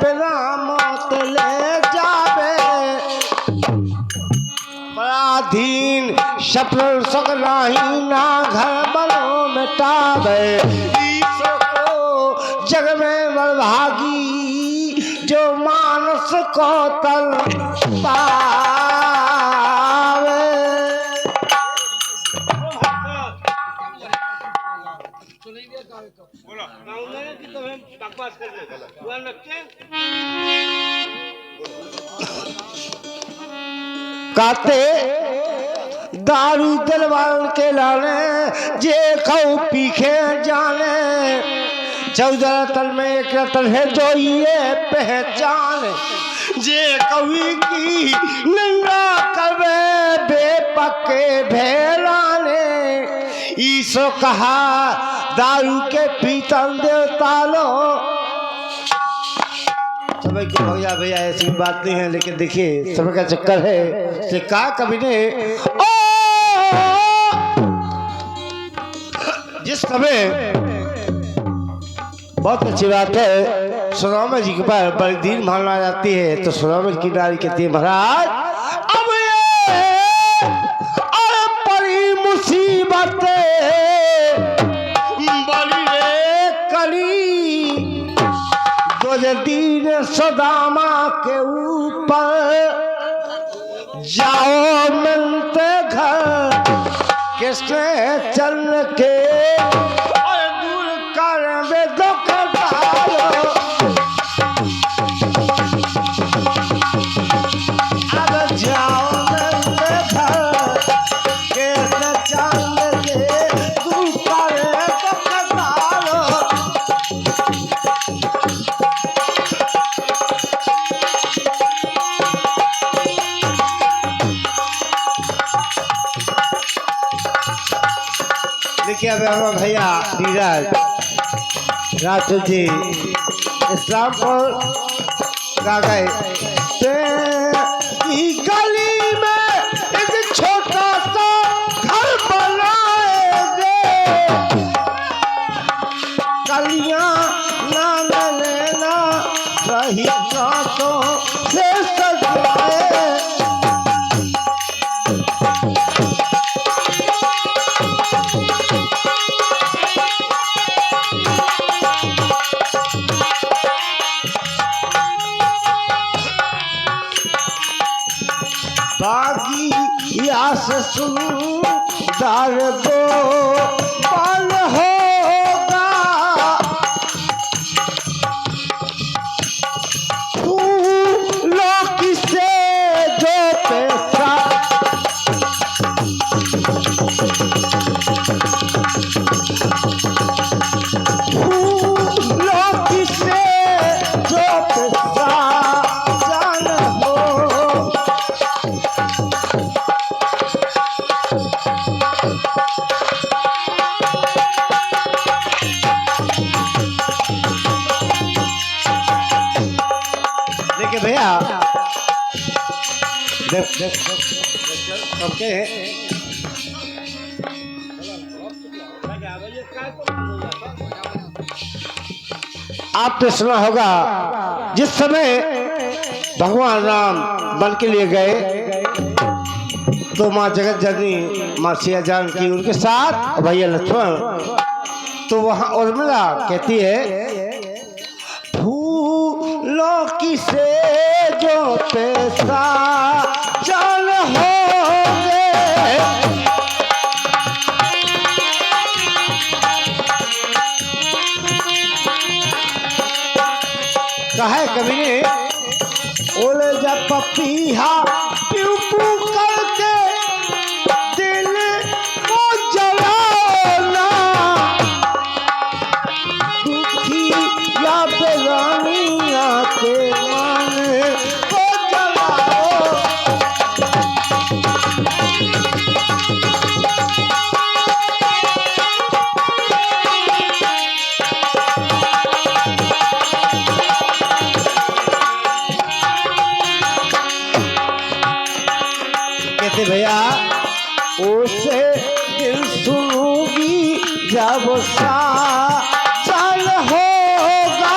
बिना मौत ले जावे पराधीन सफल सकलाही ना घर बनो मिटावे ईश्वर को जग में बड़भागी जो मानस को तल पावे। काते दारू दिलवाल के लाने जे खाऊ पीखे जाने 14 रतन में एक रतन है जो ये पहचान जे कवि की नंगा कवे बेपक्के भेलाने ईसो कहा दारू के पीतल देवता लो। समय के भैया भैया ऐसी बात नहीं है लेकिन देखिए समय का चक्कर है से कहा कभी ने जिस समय बहुत अच्छी बात है सुदामा जी के पास बड़ी दीन माना जाती है तो सुदामा की नारी कहती है महाराज अब ये बड़ी मुसीबत बड़ी रे कली दो दीन सुदामा के ऊपर जाओ मिलते घर किसने चल के दूर कर वे दुख अब जाओ मिलते घर किसने चल के दूर कर दुख डालो। देखिए अब हमारे भैया नीरज राठौर जी इस्लामपुर गा गए गली में एक छोटा सा घर बनाएंगे कलियां ना लेना सही रातों से सजाए। बागी यास सुंदर दो पल होगा फूलों की से जो पैसा फूलों की से जो पैसा जान हो। देखिए भैया ओके आपने सुना होगा जिस समय भगवान राम बन के लिए गए तो माँ जगत जननी माँ सिया जानकी उनके साथ भैया लक्ष्मण तो वहां उर्मिला कहती है फूलों की से जो पैसा चल होंगे कहे कभी ने ओले जब पपीहा प्यू प्यू करके दिल को जलाना दुखी या बेगानिया के मन को जलाओ। कहते भैया उसे दिल सुनूंगी जब सा चल होगा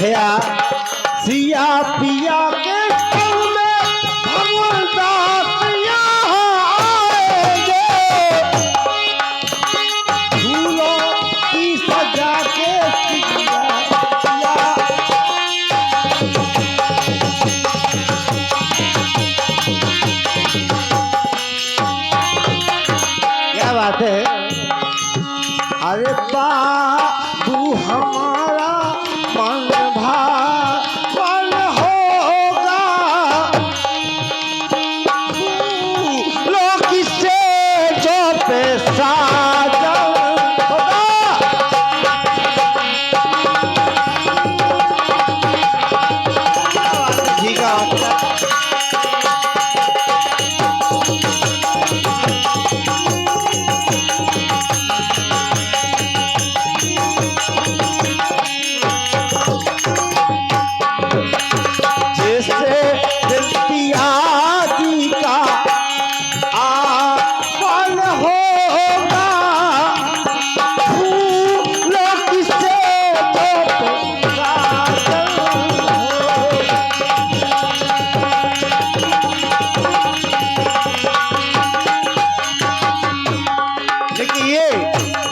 भैया सिया पिया के संग में भगवान दास यहाँ आएंगे, फूलों की सजा के क्या बात है। अरे बाबू हमारा मन भावन होगा, लोग से जो पे साजन होगा। ठीक है।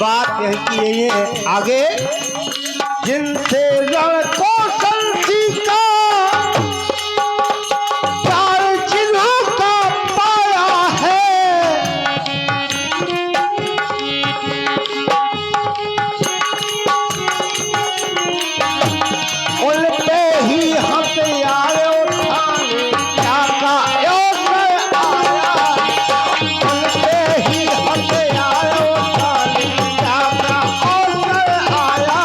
बात यही की है आगे, जिनसे रण कौशल सीखा, प्यार जिन्हों का पाया है, उन पे ही हथियार उठाने क्या का अवसर आया, उन पे ही हथियार उठाने क्या का अवसर आया।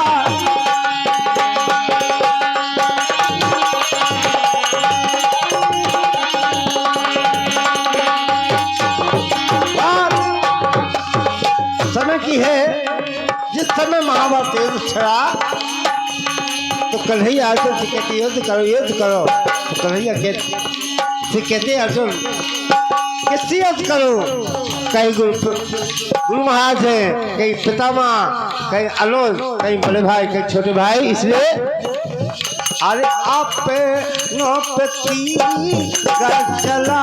समय की है, जिस समय महाभारत युद्ध छड़ा तो कन्हैया अर्जुन से कहते युद्ध करो युद्ध करो, तो कन्हैया कहते अर्जुन किससे युद्ध करो, कहीं गुरु महाराज है, कहीं पितामह, कहीं अनुज, कहीं बड़े भाई, कहीं छोटे भाई, इसलिए अरे आप नौपती कर चला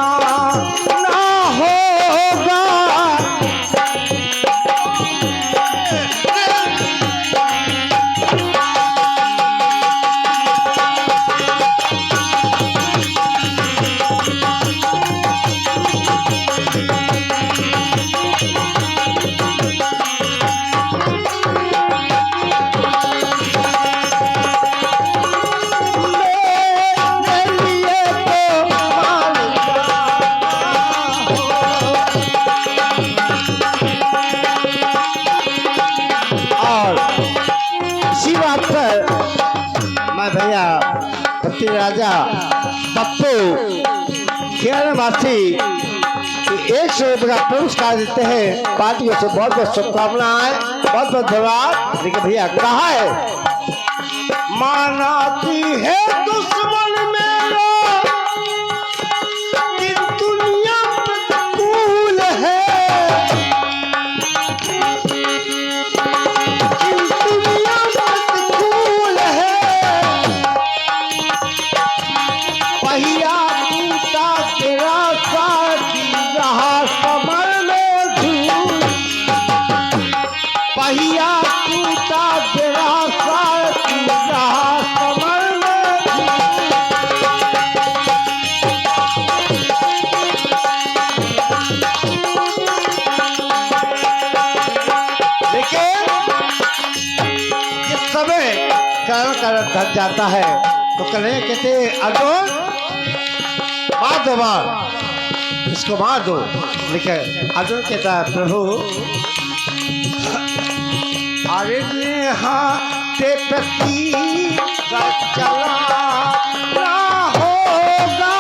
ना होगा। भैया पति राजा पप्पू खेलवासी 100 रुपये का पुरस्कार देते हैं। पार्टियों से बहुत बहुत शुभकामनाएं, बहुत बहुत धन्यवाद। देखिए भैया कहा है, मानाती है दुश्मन मेरा कि दुनिया प्रतिकूल है, पहिया टूटा तेरा साथी रहा कमर में झूल, पहिया टूटा तेरा साथी रहा कमर में लेकिन इस समय कारण धर जाता है तो कन्हैया कहते अर्जुन मार दो, मार इसको मार दो। लेकिन अर्जुन कहता है प्रभु अरे हाथे पति का चला ना होगा,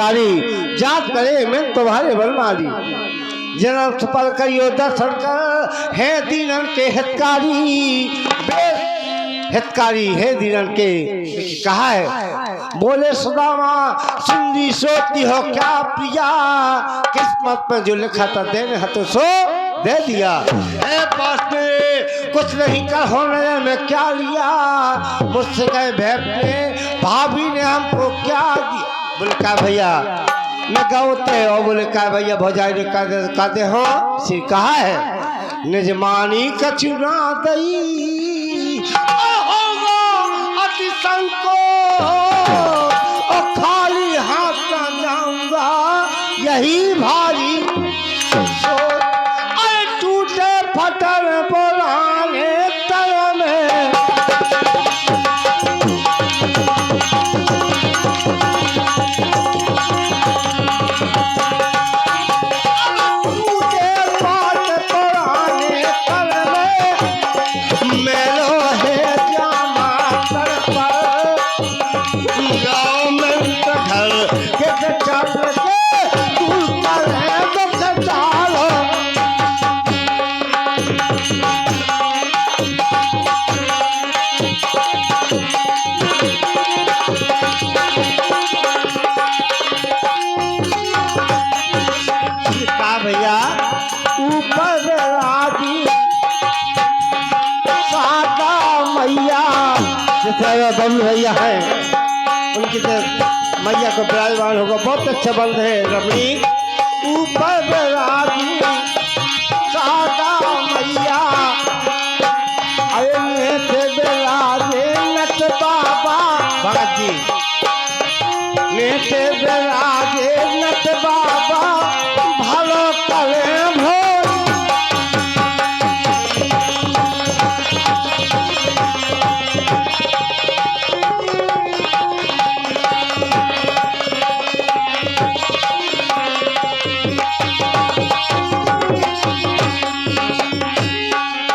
पुजारी, जात करे मैं तुम्हारे बलमारी। जन्म सफल करियो दर्शन कर, है दीनन के हितकारी, हितकारी है दीनन के। कहा है बोले सुदामा, सुंदी सोती हो क्या प्रिया, किस्मत पर जो लिखा था देने हाथों सो दे दिया। पास में कुछ नहीं कर होने में क्या लिया, मुझसे कहे भेपने भाभी ने हमको क्या दिया। बोले का भैया मैं गाते हो, बोले का भैया भौजाई ने कहते हो सिर कहा है निजमानी कचुना दई अति संको और खाली हाथ न जाऊंगा यही भारी। अरे टूटे फटर बोलाने तर में भैया ऊपर राजी सादा मैया, जैसे बंद भैया है उनकी तो मैया को विराजमान होगा, बहुत अच्छा बंद है रमणी। ऊपर राजी सादा मैया अरे बेराजे नट बाबा भगत जी, नेते बेराजे नट बाबा ভালো করে ভোর।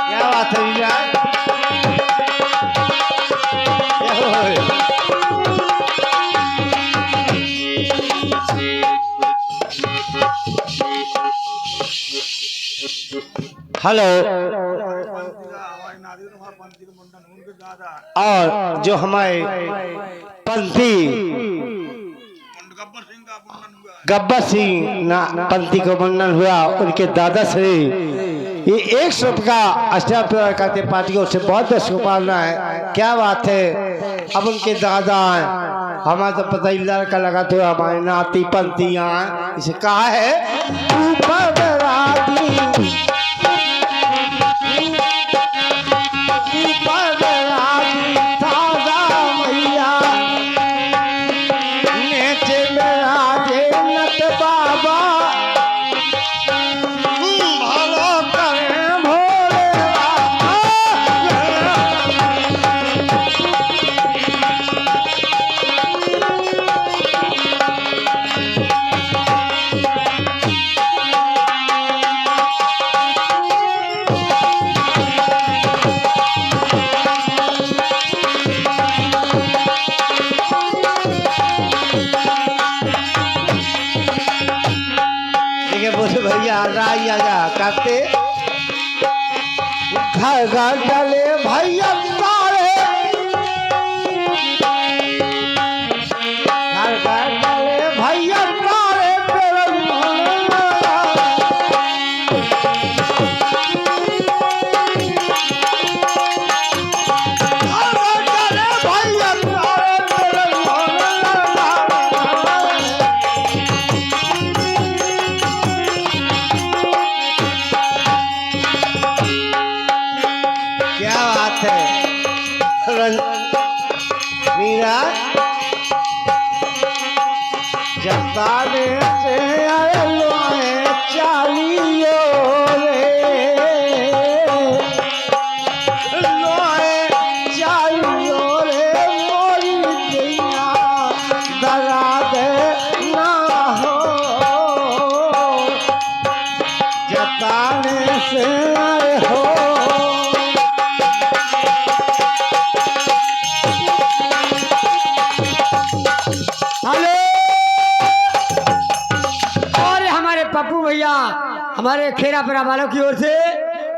क्या बात है यार, हेलो। और जो हमारे पंथी गब्बर सिंह पंथी को मुंडन हुआ, उनके दादा श्री ये 100 रुपये का अष्टयाम प्रदान करते पार्टियों से बहुत शुभकामना है। क्या बात है, अब उनके दादा हमारा तो पता ही लड़का लगा तो हमारे नाती पंथी यहाँ इसे कहा है ऊपर भैया राई आजा करते घर घर चले भैया सारे, घर घर चले भैया सारे मीरा जताने से लोए चालियो रे, लोए चालियो रे मोरी दैया दरा दे ना हो, जताने से हो हमारे खेरा पेरा वालों की ओर से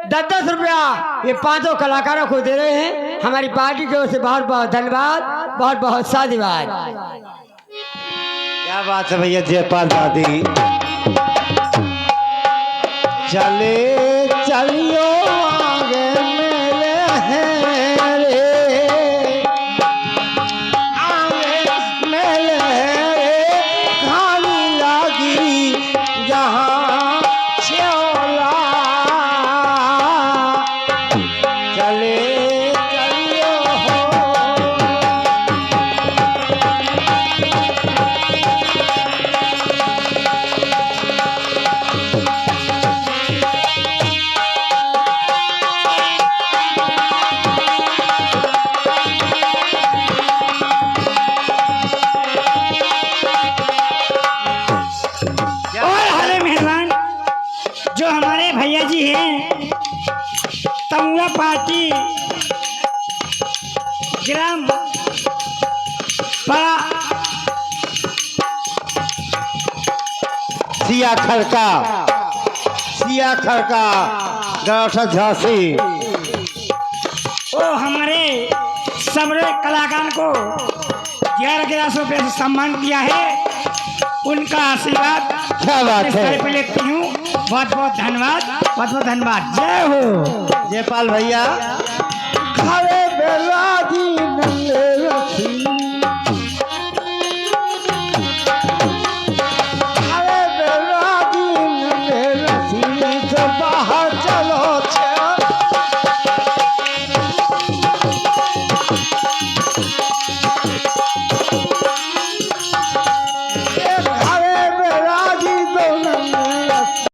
10-10 रुपया ये 5 कलाकारों को दे रहे हैं। हमारी पार्टी की ओर से बहुत बहुत धन्यवाद, बहुत बहुत साधुवाद। क्या बात है भैया जयपाल दादी। चले चलियो आगे मेले हैं रे, आगे मेले हैं रे, खाली लागी जहाँ छोला। चले चलियो हो और हरे मेहरबान जो हमारे भैया जी हैं तमुआ पार्टी ग्राम बड़ा सिया खड़का गौठा झांसी। वो हमारे सबरे कलाकार को 11,000 रुपये से सम्मान किया है। उनका आशीर्वाद क्या बात इस है। तरह पे लेती हूँ। बहुत बहुत धन्यवाद, बहुत बहुत धन्यवाद। जय हो। जयपाल भैया